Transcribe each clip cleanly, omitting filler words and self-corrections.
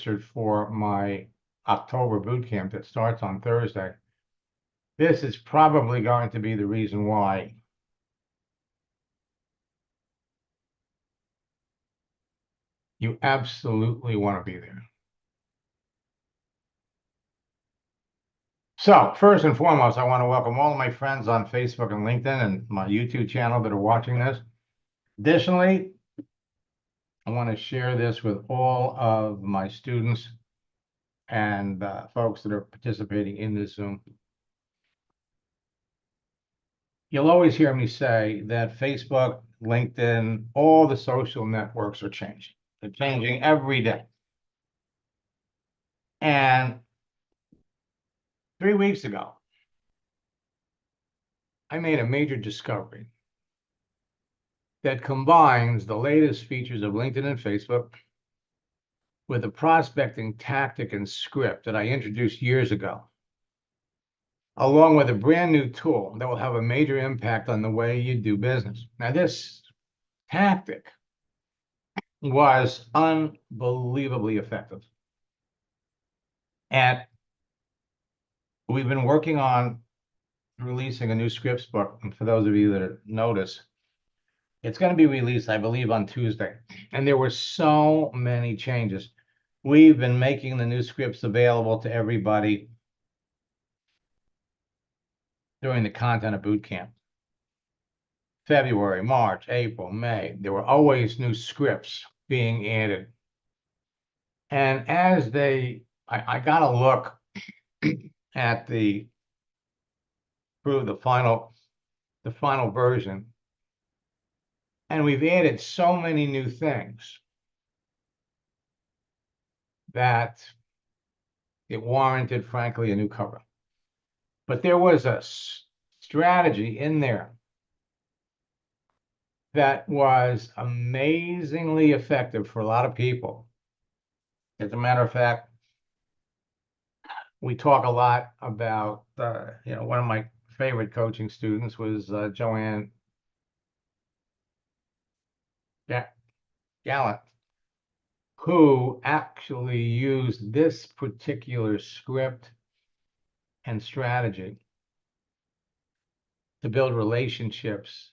registered for my October boot camp that starts on Thursday, this is probably going to be the reason why you absolutely want to be there. So first and foremost, I want to welcome all of my friends on Facebook and LinkedIn and my YouTube channel that are watching this. Additionally, I want to share this with all of my students and folks that are participating in this Zoom. You'll always hear me say that Facebook, LinkedIn, all the social networks are changing. They're changing every day. And 3 weeks ago, I made a major discovery that combines the latest features of LinkedIn and Facebook with a prospecting tactic and script that I introduced years ago, along with a brand new tool that will have a major impact on the way you do business. Now, this tactic was unbelievably effective. And we've been working on releasing a new scripts book. And for those of you that notice, it's going to be released, I believe, on Tuesday. And there were so many changes. We've been making the new scripts available to everybody during the content of boot camp. February, March, April, May, there were always new scripts being added. And as I got a look at the final version, and we've added so many new things that it warranted, frankly, a new cover. But there was a strategy in there that was amazingly effective for a lot of people. As a matter of fact, we talk a lot about, one of my favorite coaching students was Joanne Gallant, who actually used this particular script and strategy to build relationships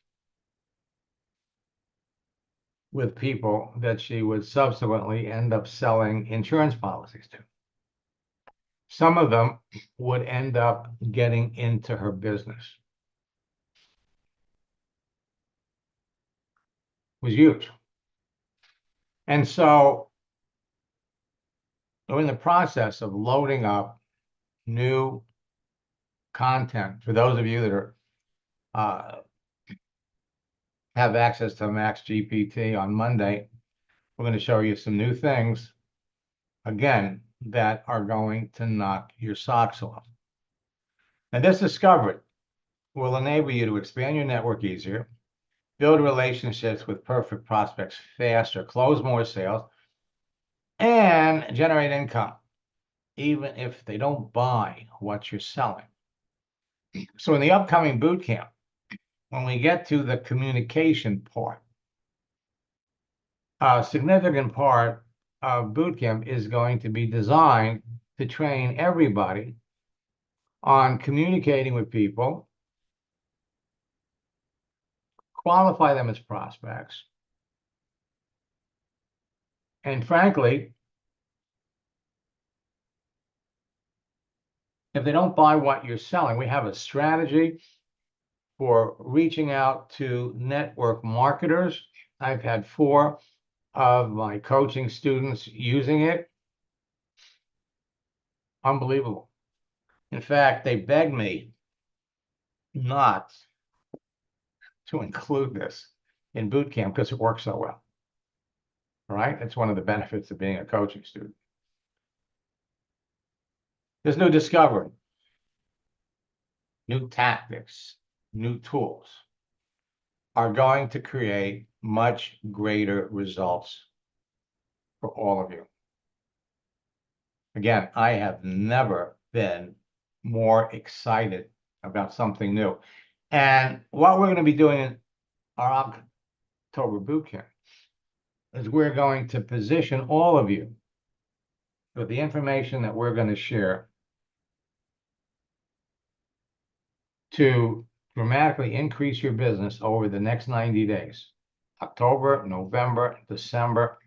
with people that she would subsequently end up selling insurance policies to. Some of them would end up getting into her business. It was huge. And so we're in the process of loading up new content. For those of you that are have access to Max GPT on Monday, we're going to show you some new things, again, that are going to knock your socks off. And this discovery will enable you to expand your network easier, build relationships with perfect prospects faster, close more sales, and generate income, even if they don't buy what you're selling. So in the upcoming boot camp, when we get to the communication part, a significant part of boot camp is going to be designed to train everybody on communicating with people, qualify them as prospects, and frankly, if they don't buy what you're selling, we have a strategy for reaching out to network marketers. I've had 4 of my coaching students using it. Unbelievable. In fact, they begged me not to include this in boot camp because it works so well. All right? It's one of the benefits of being a coaching student. There's new discovery, new tactics, new tools are going to create much greater results for all of you. Again, I have never been more excited about something new. And what we're going to be doing in our October boot camp is we're going to position all of you with the information that we're going to share to dramatically increase your business over the next 90 days, October, November, December,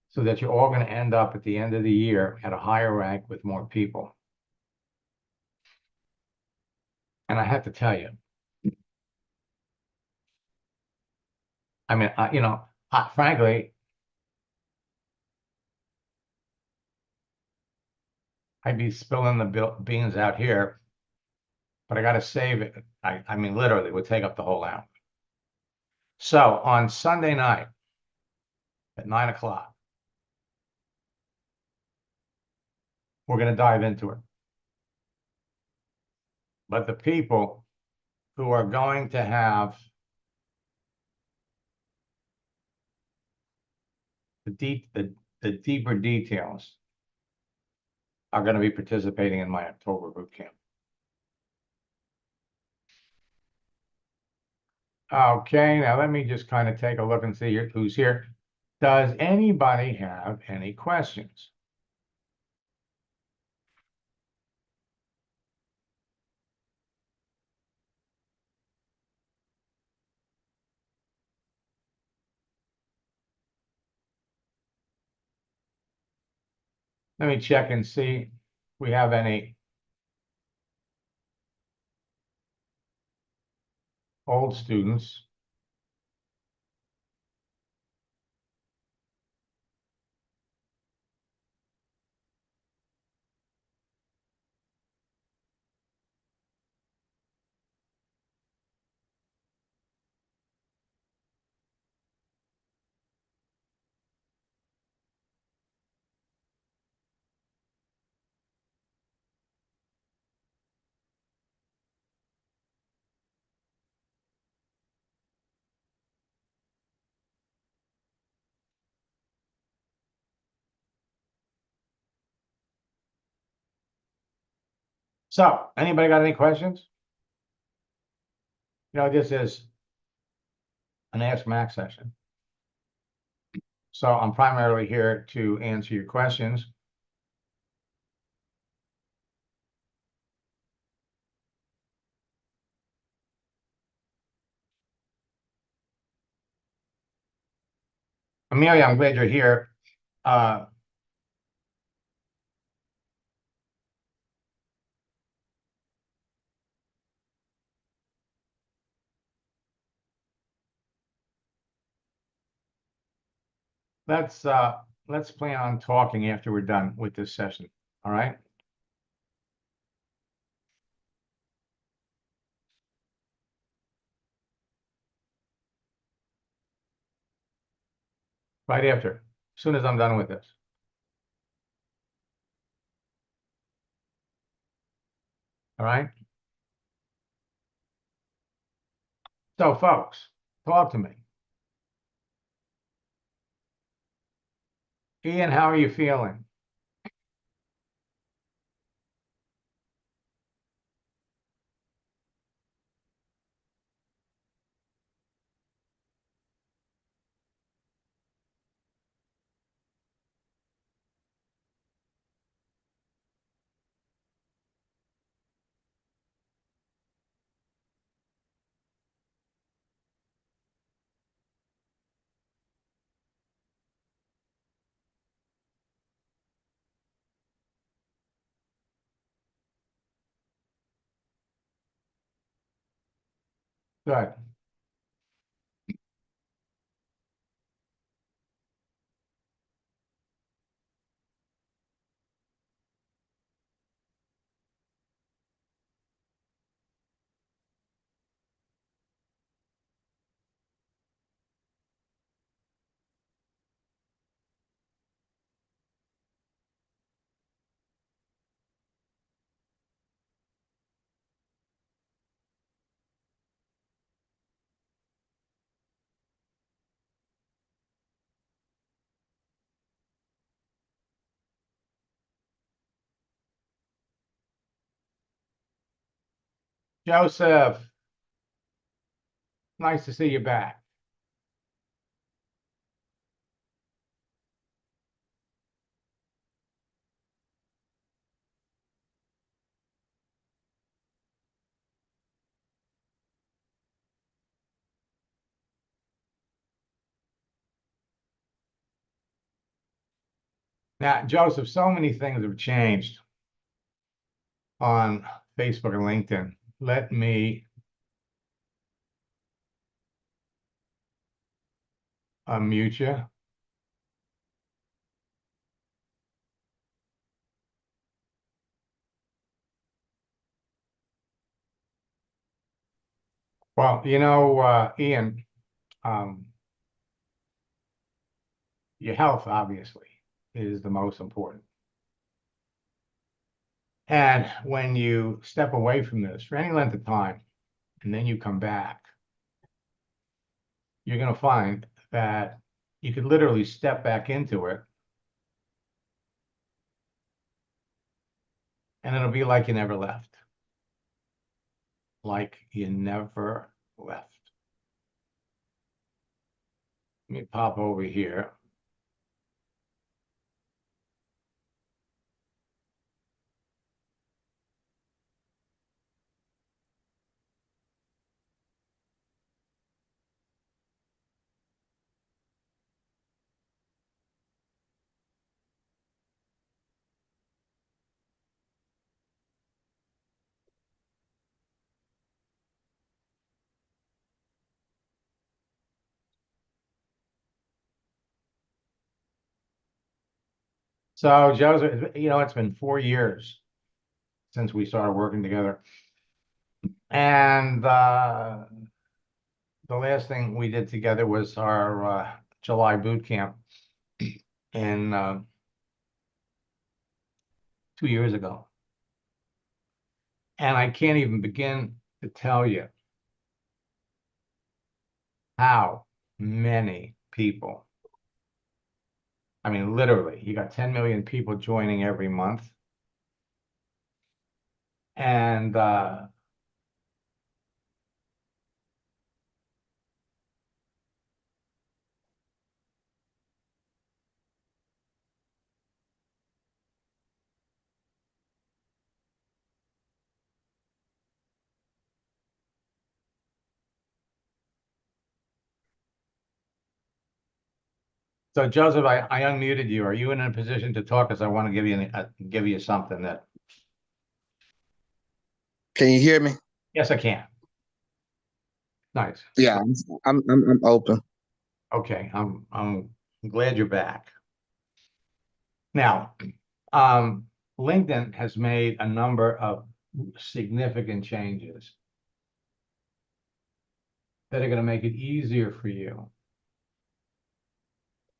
so that you're all going to end up at the end of the year at a higher rank with more people. And I have to tell you, I mean, frankly, I'd be spilling the beans out here, but I got to save it. I mean, literally, it would take up the whole hour. So on Sunday night at 9 o'clock, we're going to dive into it. But the people who are going to have the deeper details are going to be participating in my October boot camp. Okay, now let me just kind of take a look and see who's here. Does anybody have any questions? Let me check and see if we have any old students. So, anybody got any questions? This is an Ask Max session. So I'm primarily here to answer your questions. Amelia, I'm glad you're here. Let's plan on talking after we're done with this session. All right. Right after, as soon as I'm done with this. All right. So, folks, talk to me. Ian, how are you feeling? Good. Joseph, nice to see you back. Now, Joseph, so many things have changed on Facebook and LinkedIn. Let me unmute you. Well, Ian, um, your health obviously is the most important. And when you step away from this for any length of time, and then you come back, you're going to find that you could literally step back into it, and it'll be like you never left. Like you never left. Let me pop over here. So, Joseph, it's been 4 years since we started working together. And the last thing we did together was our July boot camp in 2 years ago. And I can't even begin to tell you how many people, I mean, literally, you got 10 million people joining every month. And so, Joseph, I unmuted you. Are you in a position to talk? Because I want to give you something that. Can you hear me? Yes, I can. Nice. Yeah, I'm open. Okay, I'm glad you're back. Now, LinkedIn has made a number of significant changes that are going to make it easier for you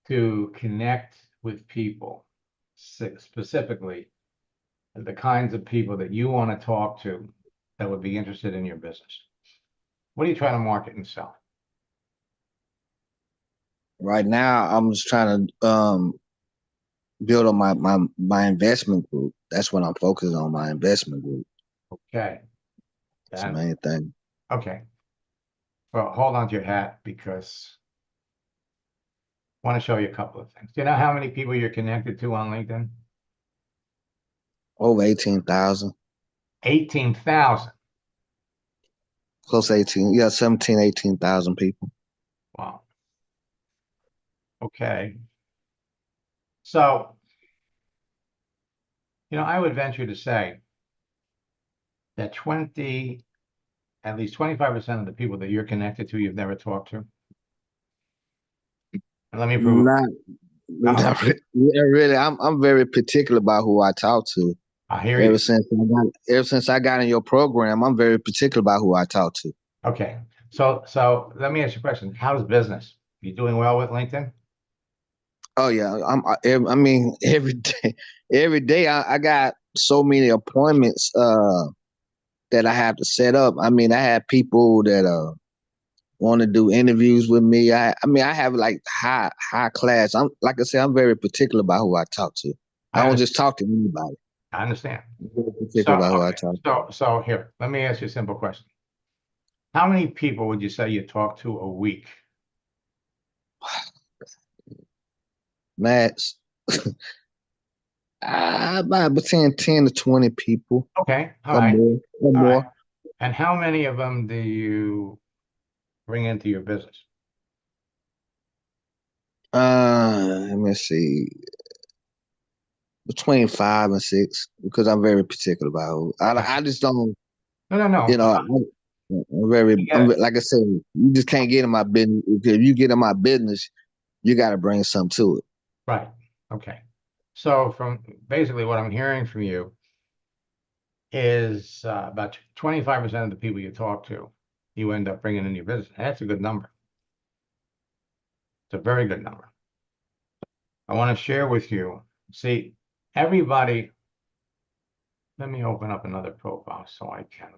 to connect with people, specifically the kinds of people that you want to talk to that would be interested in your business. What are you trying to market and sell? Right now, I'm just trying to build on my investment group. That's what I'm focused on, my investment group. Okay. That's the main thing. Okay. Well, hold on to your hat because I want to show you a couple of things. Do you know how many people you're connected to on LinkedIn? Over 18,000. 18,000. Close to 18. Yeah, 17, 18,000 people. Wow. Okay. So, I would venture to say that at least 25% of the people that you're connected to, you've never talked to. And let me prove Not, it. yeah, really. I'm very particular about who I talk to. I hear you. Ever since I got in your program, I'm very particular about who I talk to. Okay. So let me ask you a question. How's business? You doing well with LinkedIn? Oh yeah, I mean, every day I got so many appointments that I have to set up. I mean, I have people that want to do interviews with me. I mean, I have like high class. I'm like I said, I'm very particular about who I talk to. I I don't understand. just talk to anybody. I understand. I'm very So, particular about who I okay. talk to. So here, let me ask you a simple question. How many people would you say you talk to a week? Max, about between 10 to 20 people Okay. All or right. more or All right. more. And how many of them do you bring into your business? Let me see. between 5 and 6 because I'm very particular about who. I just don't, No. you know, I'm Yeah, like I said, you just can't get in my business. If you get in my business, you got to bring something to it. right. Okay. So from basically what I'm hearing from you is about 25% of the people you talk to, you end up bringing in your business. That's a good number. It's a very good number. I want to share with you. See, everybody, let me open up another profile so I can.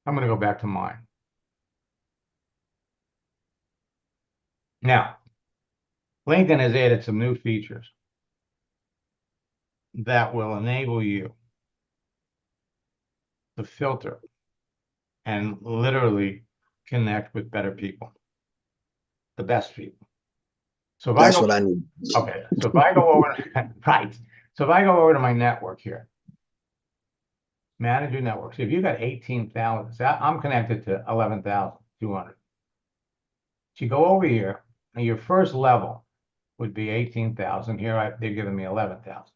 I'm going to go back to mine. Now, LinkedIn has added some new features that will enable you to filter and literally connect with better people, the best people. So if I That's go, what I need. okay, so if I go over, right. So if I go over to my network here, manage your network. So if you got 18,000, so I'm connected to 11,200. So you go over here, and your first level would be 18,000. Here they're giving me 11,000.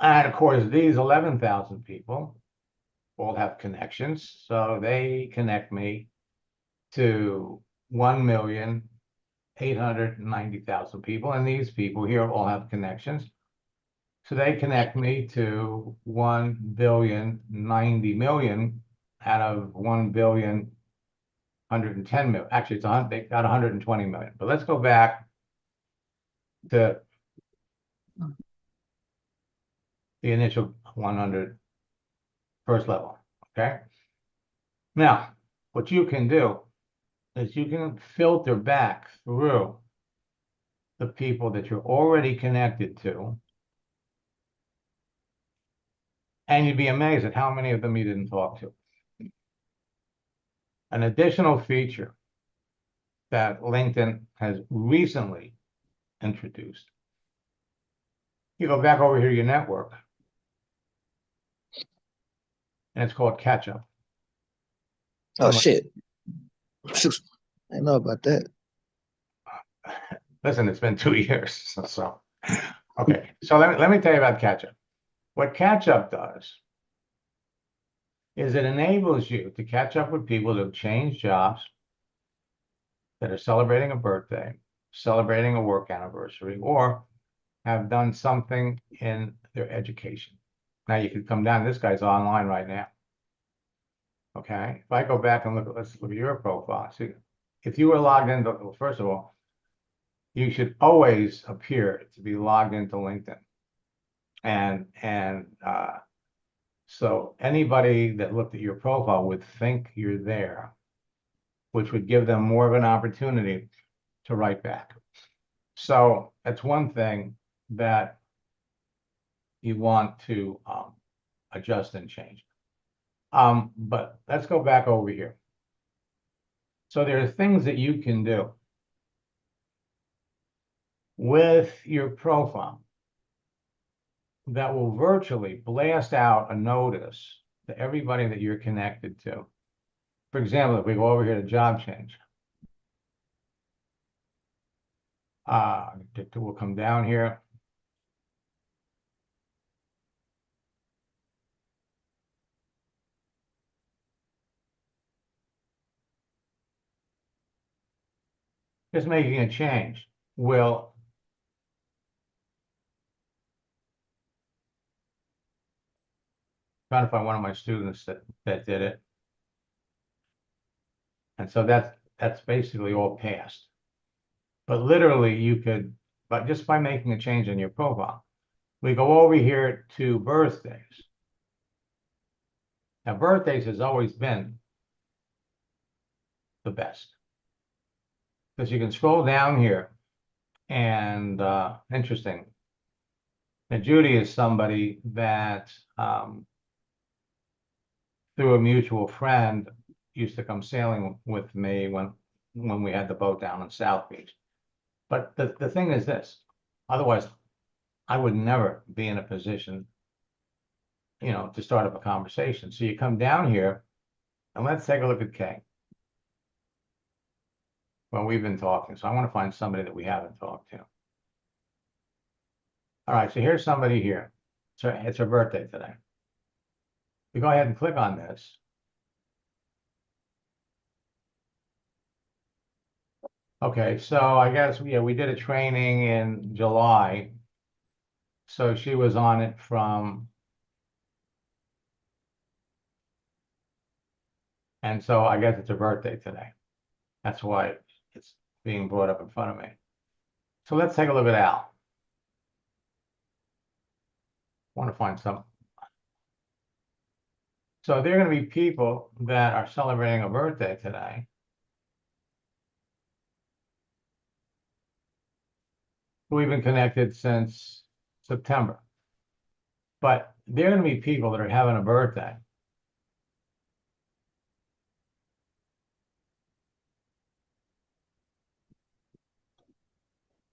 And of course, these 11,000 people all have connections. So they connect me to 1,890,000 people. And these people here all have connections. So they connect me to 1,090,000,000 out of 1,110,000,000. Actually, they got 120 million. But let's go back to the initial 100 first level. Okay. Now, what you can do is you can filter back through the people that you're already connected to, and you'd be amazed at how many of them you didn't talk to. An additional feature that LinkedIn has recently introduced. You go back over here to your network, and it's called catch up. Oh shit! I know about that. Listen, it's been 2 years, so okay. So let me tell you about catch up. What catch up does is it enables you to catch up with people that have changed jobs, that are celebrating a birthday, celebrating a work anniversary, or have done something in their education. Now you can come down. This guy's online right now. Okay. If I go back and let's look at your profile. See, if you were logged in, well, first of all, you should always appear to be logged into LinkedIn. And so anybody that looked at your profile would think you're there, which would give them more of an opportunity to write back. So that's one thing that you want to adjust and change. But let's go back over here. So there are things that you can do with your profile that will virtually blast out a notice to everybody that you're connected to. For example, if we go over here to job change, we'll come down here. Just making a change will trying to find one of my students that did it. And so that's basically all passed. But literally you could, but just by making a change in your profile, we go over here to birthdays. Now, birthdays has always been the best because you can scroll down here and interesting. Now, Judy is somebody that through a mutual friend used to come sailing with me when we had the boat down in South Beach. But the thing is this, otherwise I would never be in a position, to start up a conversation. So you come down here and let's take a look at Kay. Well, we've been talking, so I want to find somebody that we haven't talked to. All right, so here's somebody here. So it's her birthday today. We go ahead and click on this. Okay, so I guess, yeah, we did a training in July. So she was on it from, and so I guess it's her birthday today. That's why it's being brought up in front of me. So let's take a look at Al. I want to find some. So there are going to be people that are celebrating a birthday today. We've been connected since September. But there are going to be people that are having a birthday.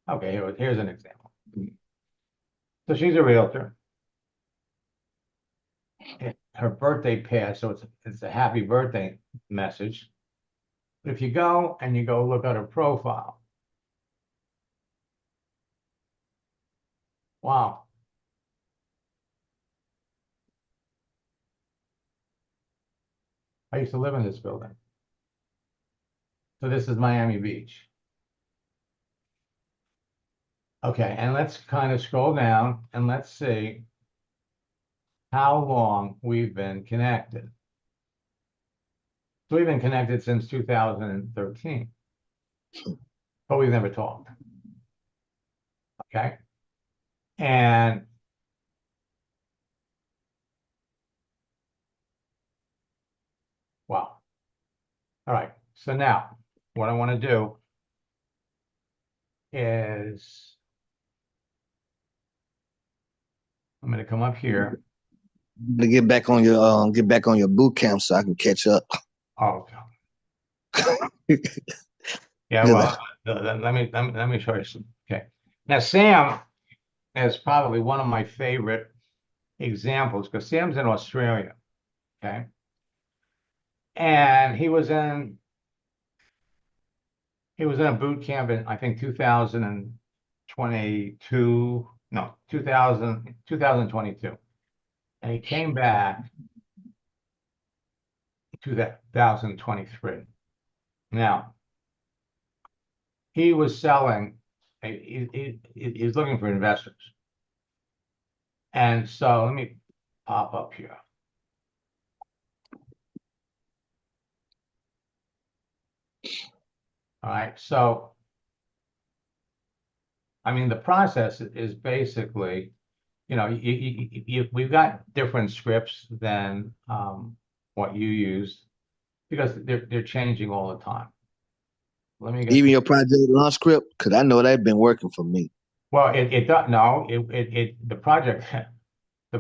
Okay, here's an example. So she's a realtor. Her birthday passed, so it's a happy birthday message. But if you go and you go look at her profile, wow. I used to live in this building. So this is Miami Beach. Okay, and let's kind of scroll down and let's see how long we've been connected. So we've been connected since 2013, but we've never talked. Okay. And wow. All right. So now what I want to do is I'm going to come up here. To get back on your boot camp so I can catch up. Oh, yeah. Well, let me show you some. Okay. Now, Sam is probably one of my favorite examples because Sam's in Australia. Okay. And he was in a boot camp in, I think, 2022. No, 2022. And he came back in 2023. Now, he was selling, he's looking for investors. And so let me pop up here. All right. So, I mean, the process is basically, we've got different scripts than what you use because they're changing all the time. Let me get Even your project launch script, because I know they've been working for me. well, it does no, the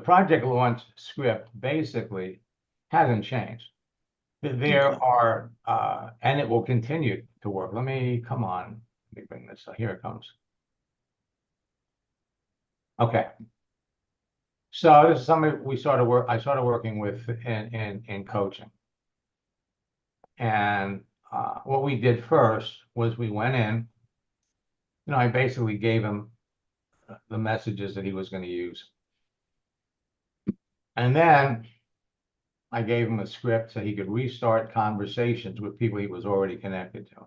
project launch script basically hasn't changed. There are and it will continue to work. Come on, let me bring this up. Here it comes. Okay. So this is something I started working with in coaching. And what we did first was we went in, I basically gave him the messages that he was going to use. And then I gave him a script so he could restart conversations with people he was already connected to.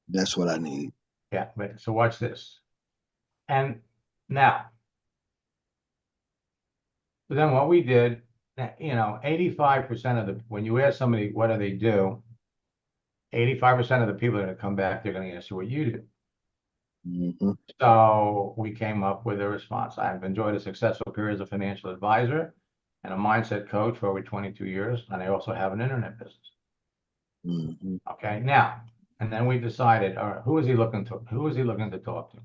That's what I need. Yeah, but so watch this. And now, so then what we did, 85% of when you ask somebody, what do they do? 85% of the people that are going to come back, they're going to ask you what you do. Mm-hmm. So we came up with a response. I've enjoyed a successful career as a financial advisor and a mindset coach for over 22 years. And I also have an internet business. Mm-hmm. Okay. Now, and then we decided, all right, who is he looking to talk to?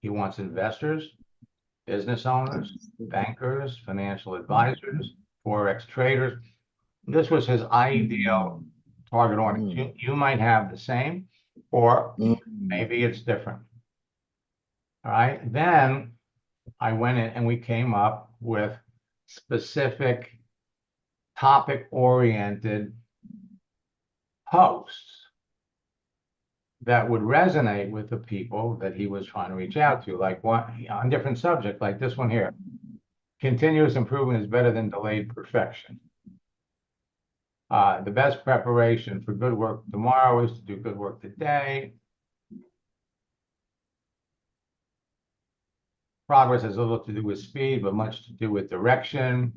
He wants investors, business owners, bankers, financial advisors, Forex traders. This was his ideal target audience. You might have the same, or maybe it's different. All right. Then I went in and we came up with specific topic-oriented posts. that would resonate with the people that he was trying to reach out to, like one on different subject, like this one here. Continuous improvement is better than delayed perfection. The best preparation for good work tomorrow is to do good work today. Progress has little to do with speed, but much to do with direction.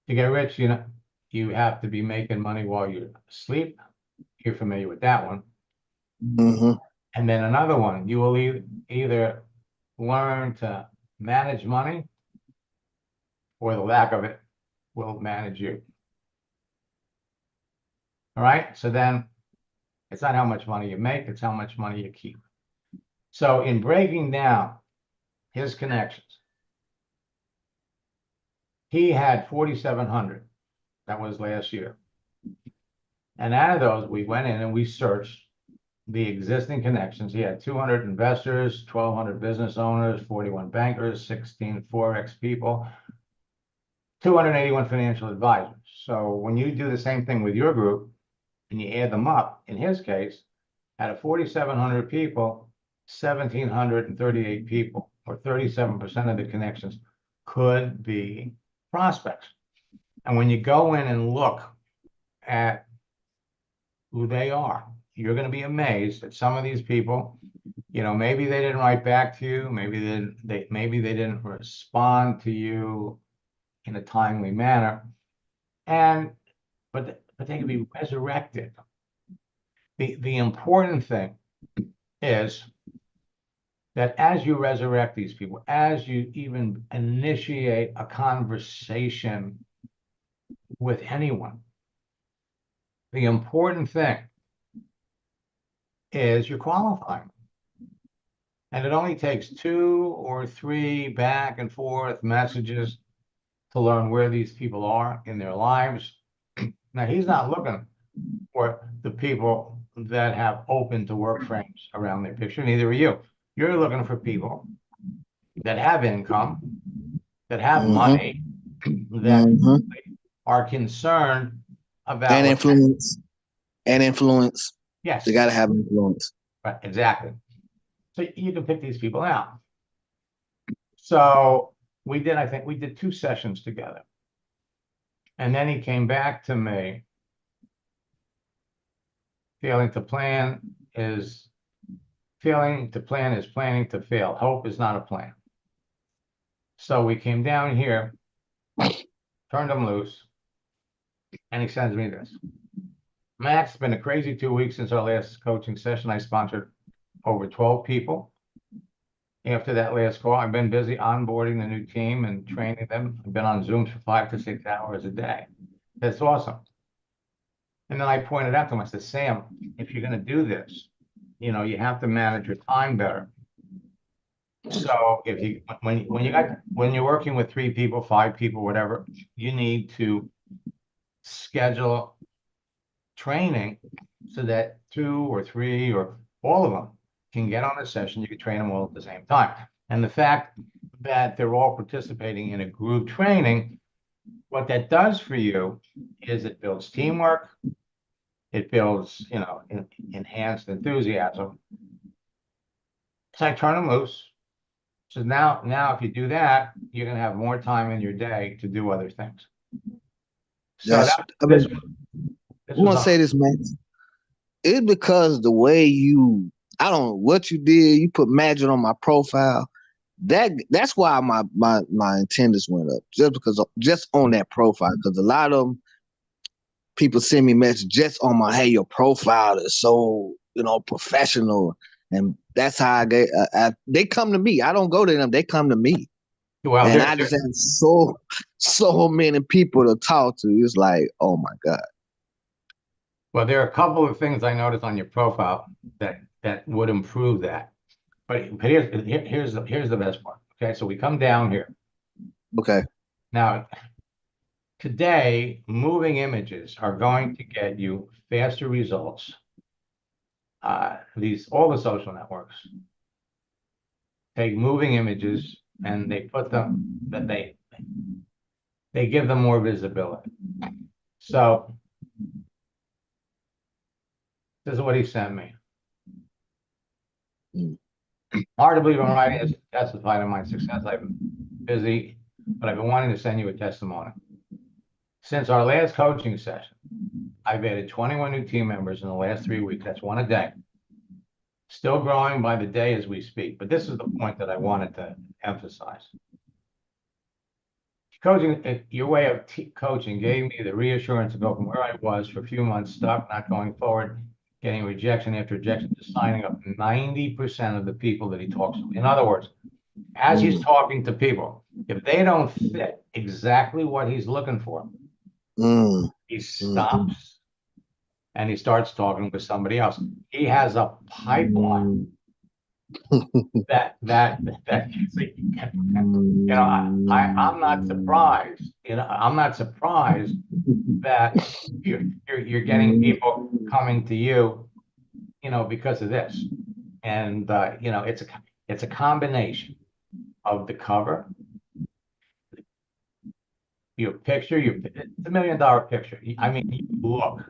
To get rich, you have to be making money while you're asleep. You're familiar with that one. Mm-hmm. And then another one, you will either learn to manage money or the lack of it will manage you. All right. So then it's not how much money you make, it's how much money you keep. So in breaking down his connections, he had 4,700. That was last year. And out of those, we went in and we searched the existing connections. He had 200 investors, 1,200 business owners, 41 bankers, 16 Forex people, 281 financial advisors. So when you do the same thing with your group and you add them up, in his case, out of 4,700 people, 1,738 people, or 37% of the connections, could be prospects. And when you go in and look at who they are, you're going to be amazed that some of these people, maybe they didn't write back to you, maybe they didn't respond to you in a timely manner, but they can be resurrected. The important thing is that as you resurrect these people, as you even initiate a conversation with anyone, the important thing is you're qualifying. And it only takes 2 or 3 back and forth messages to learn where these people are in their lives. Now, he's not looking for the people that have open to work frames around their picture, neither are you. You're looking for people that have income, that have money, that are concerned about and influence. Yes, they got to have influence. Right, exactly. So you can pick these people out. So I think we did 2 sessions together. And then he came back to me. Failing to plan is planning to fail. Hope is not a plan. So we came down here, turned him loose, and he sends me this. Max, it's been a crazy 2 weeks since our last coaching session. I sponsored over 12 people. After that last call, I've been busy onboarding the new team and training them. I've been on Zooms for 5 to 6 hours a day. That's awesome. And then I pointed out to him, I said, Sam, if you're going to do this, you have to manage your time better. So when you're working with 3 people, 5 people, whatever, you need to schedule training so that 2 or 3 or all of them can get on a session. You can train them all at the same time. And the fact that they're all participating in a group training, what that does for you is it builds teamwork. It builds, enhanced enthusiasm. So I turn them loose. So now if you do that, you're going to have more time in your day to do other things. So I want to say this, man. It's because the way I don't know what you did. You put magic on my profile. That's why my attendance went up, just on that profile. Because a lot of them, people send me messages just on my, hey, your profile is so professional, and that's how they come to me. I don't go to them; they come to me. Well, and I just have so many people to talk to. It's like, oh my God. Well, there are a couple of things I noticed on your profile that would improve that. But here's the best part. Okay, so we come down here. Okay. Now, today, moving images are going to get you faster results. All the social networks take moving images and they put them that they give them more visibility. So This is what he sent me. Mm. Hard to believe I'm writing this to testify to my success. I've been busy, but I've been wanting to send you a testimony. Since our last coaching session, I've added 21 new team members in the last 3 weeks. That's one a day. Still growing by the day as we speak. But this is the point that I wanted to emphasize. Coaching, your way of coaching gave me the reassurance to go from where I was for a few months, stuck, not going forward, getting rejection after rejection, to signing up 90% of the people that he talks to. In other words, as he's talking to people, if they don't fit exactly what he's looking for, he stops and he starts talking with somebody else. He has a pipeline that you know, I'm not surprised. You know, I'm not surprised that you're getting people coming to you, you know, because of this. And you know, it's a combination of the cover, your picture, it's $1 million picture. I mean, you look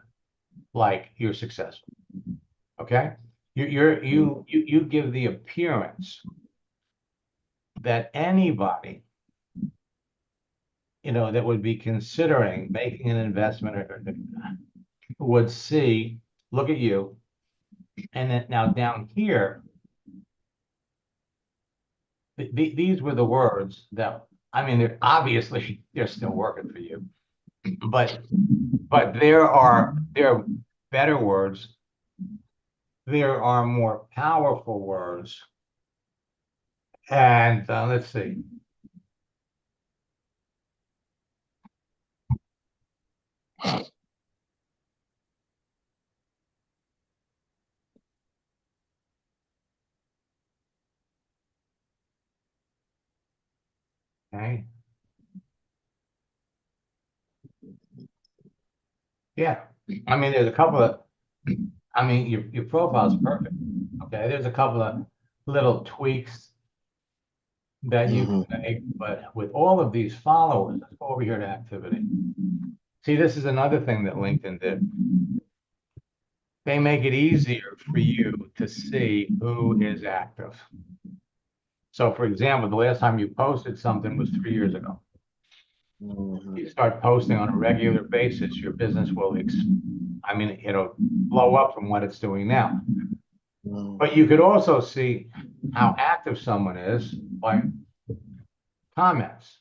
like you're successful. Okay? You give the appearance that anybody, you know, that would be considering making an investment or would see, look at you. And then now down here, these were the words that, I mean, they're obviously they're still working for you, but there are better words. There are more powerful words. And let's see. Okay. Yeah. I mean, there's a couple of, I mean, your profile is perfect. Okay. There's a couple of little tweaks that you can make, but with all of these followers, let's go over here to activity. See, this is another thing that LinkedIn did. They make it easier for you to see who is active. So, for example, the last time you posted something was 3 years ago. You start posting on a regular basis, your business will, I mean, it'll blow up from what it's doing now. But you could also see how active someone is by comments.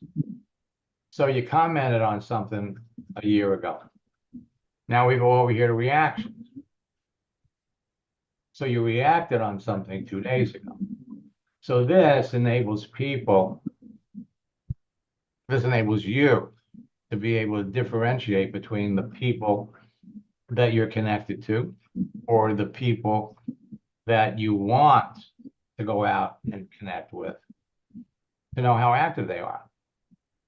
So you commented on something a year ago. Now we go over here to reactions. So you reacted on something 2 days ago. So this enables you to be able to differentiate between the people that you're connected to or the people that you want to go out and connect with, to know how active they are.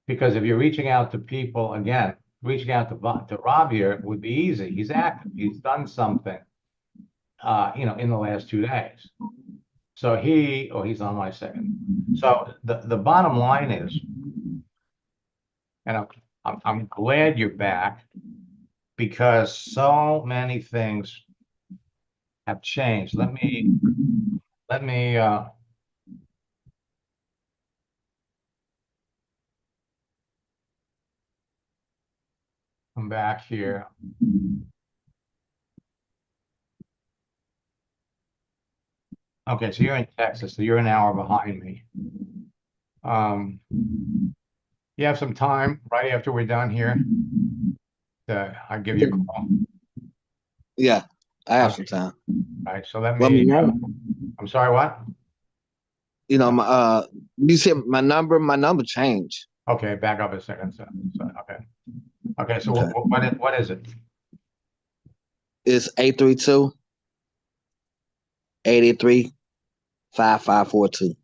Because if you're reaching out to people, again, reaching out to Rob here would be easy. He's active. He's done something, you know, in the last 2 days. So he's on my second. So the bottom line is, and I'm glad you're back, because so many things have changed. Let me come back here. Okay, so you're in Texas, so you're an hour behind me. You have some time right after we're done here? I'll give you a call. Yeah, I have some time. All right, so let me, I'm sorry, what? You know, you said my number changed. Okay, back up a second. So okay, so what is it? It's 832-883-5542.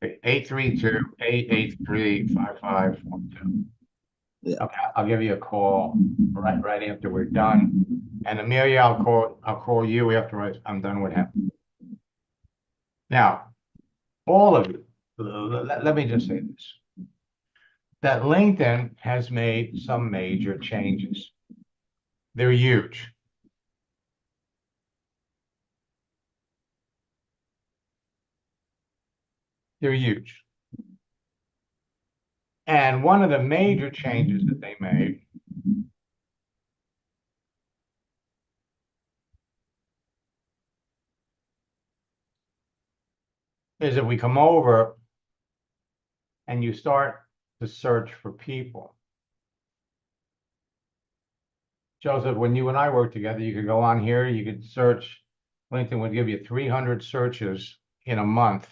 832-883-5542. Yeah. Okay, I'll give you a call right after we're done. And Amelia, I'll call you after I'm done with him. Now, all of you, let me just say this, that LinkedIn has made some major changes. They're huge. They're huge. And one of the major changes that they made is if we come over and you start to search for people. Joseph, when you and I worked together, you could go on here, you could search, LinkedIn would give you 300 searches in a month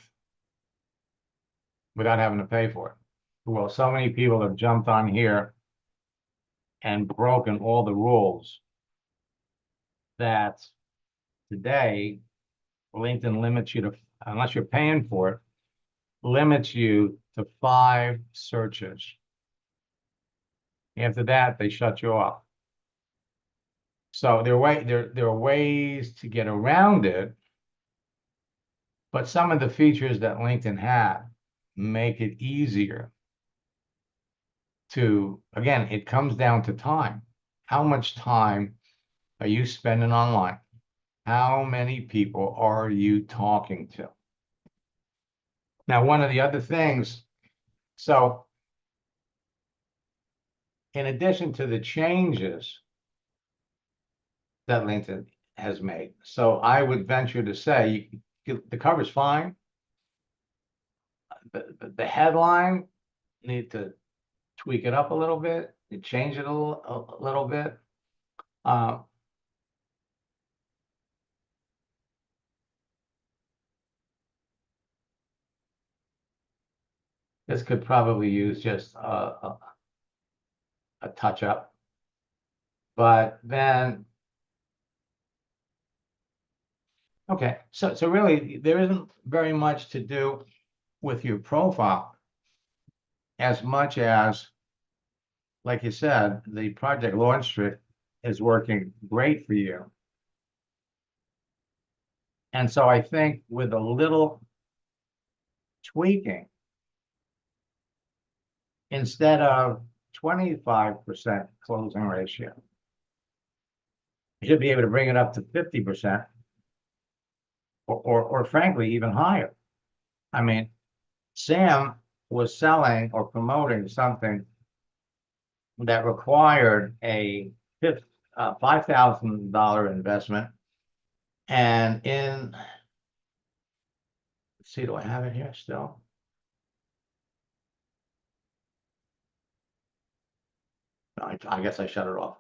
without having to pay for it. Well, so many people have jumped on here and broken all the rules that today LinkedIn limits you to, unless you're paying for it, limits you to 5 searches. After that, they shut you off. So there are ways to get around it, but some of the features that LinkedIn had make it easier to, again, it comes down to time. How much time are you spending online? How many people are you talking to? Now, one of the other things, so in addition to the changes that LinkedIn has made, so I would venture to say the cover's fine. The headline, need to tweak it up a little bit, change it a little bit. This could probably use just a touch up, but then, okay, so really there isn't very much to do with your profile as much as, like you said, the Project Launch Street is working great for you. And so I think with a little tweaking, instead of 25% closing ratio, you should be able to bring it up to 50%, or frankly, even higher. I mean, Sam was selling or promoting something that required a $5,000 investment. And let's see, do I have it here still? I guess I shut it off.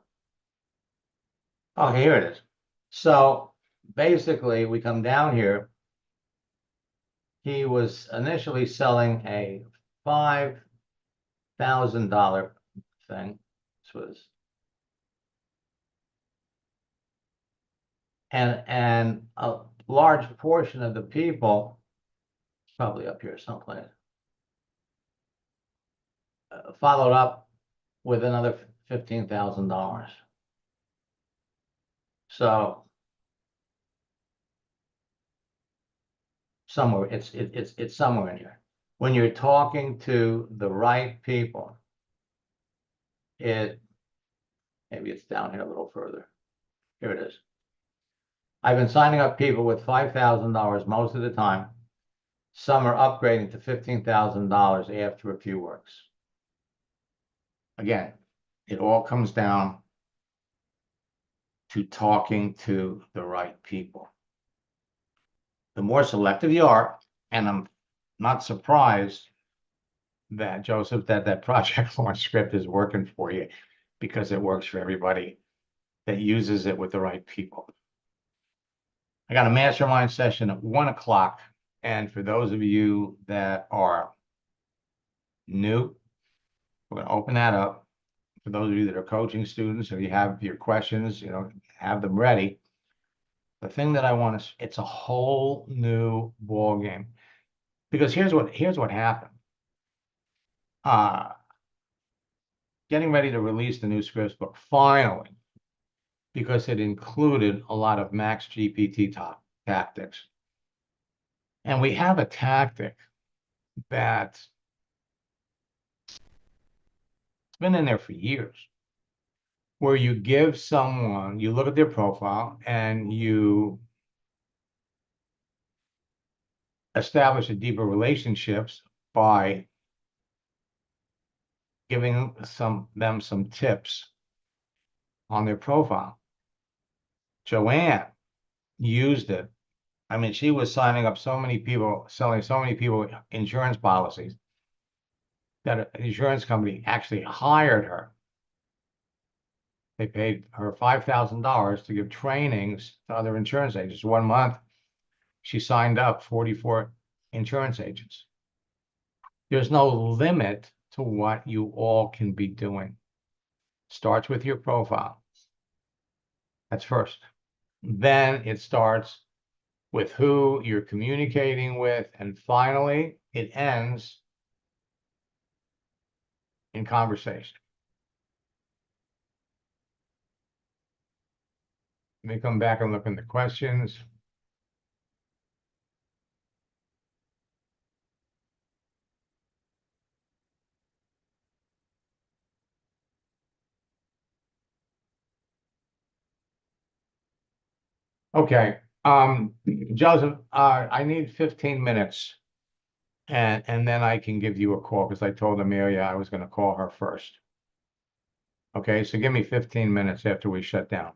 Oh, here it is. So basically, we come down here. He was initially selling a $5,000 thing. This was, and a large portion of the people, probably up here someplace, followed up with another $15,000. So somewhere it's somewhere in here. When you're talking to the right people, maybe it's down here a little further. Here it is. I've been signing up people with $5,000 most of the time. Some are upgrading to $15,000 after a few works. Again, it all comes down to talking to the right people. The more selective you are, and I'm not surprised that, Joseph, that Project Launch script is working for you, because it works for everybody that uses it with the right people. I got a mastermind session at 1 o'clock. And for those of you that are new, we're going to open that up. For those of you that are coaching students, or you have your questions, have them ready. The thing that I want to, it's a whole new ball game, because here's what happened. Getting ready to release the new scripts book finally, because it included a lot of max GPT tactics. And we have a tactic that's been in there for years, where you give someone, you look at their profile and you establish a deeper relationships by giving them some tips on their profile. Joanne used it. I mean, she was signing up so many people, selling so many people insurance policies that an insurance company actually hired her. They paid her $5,000 to give trainings to other insurance agents. 1 month, she signed up 44 insurance agents. There's no limit to what you all can be doing. Starts with your profile. That's first. Then it starts with who you're communicating with. And finally, it ends in conversation. Let me come back and look in the questions. Okay, Joseph, I need 15 minutes and then I can give you a call because I told Amelia I was going to call her first. Okay, so give me 15 minutes after we shut down.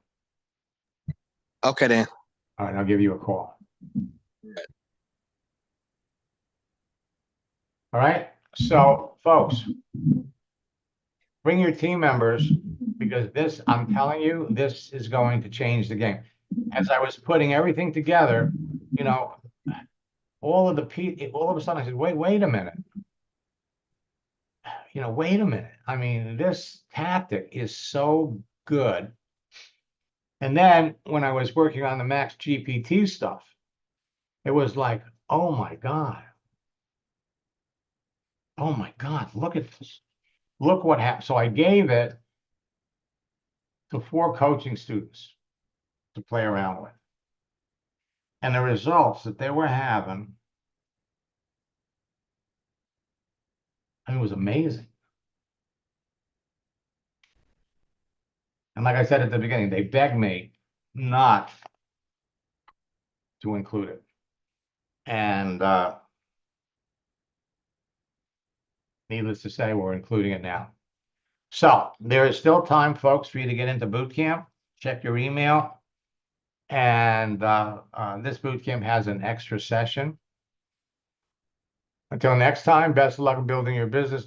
Okay, then. All right, I'll give you a call. All right, so folks, bring your team members because this, I'm telling you, this is going to change the game. As I was putting everything together, you know, all of a sudden I said, wait a minute. You know, wait a minute. I mean, this tactic is so good. And then when I was working on the Max GPT stuff, it was like, oh my God. Oh my God, look at this. Look what happened. So I gave it to 4 coaching students to play around with. And the results that they were having, I mean, it was amazing. And like I said at the beginning, they begged me not to include it. And needless to say, we're including it now. So there is still time, folks, for you to get into boot camp. Check your email. And this boot camp has an extra session. Until next time, best of luck in building your business.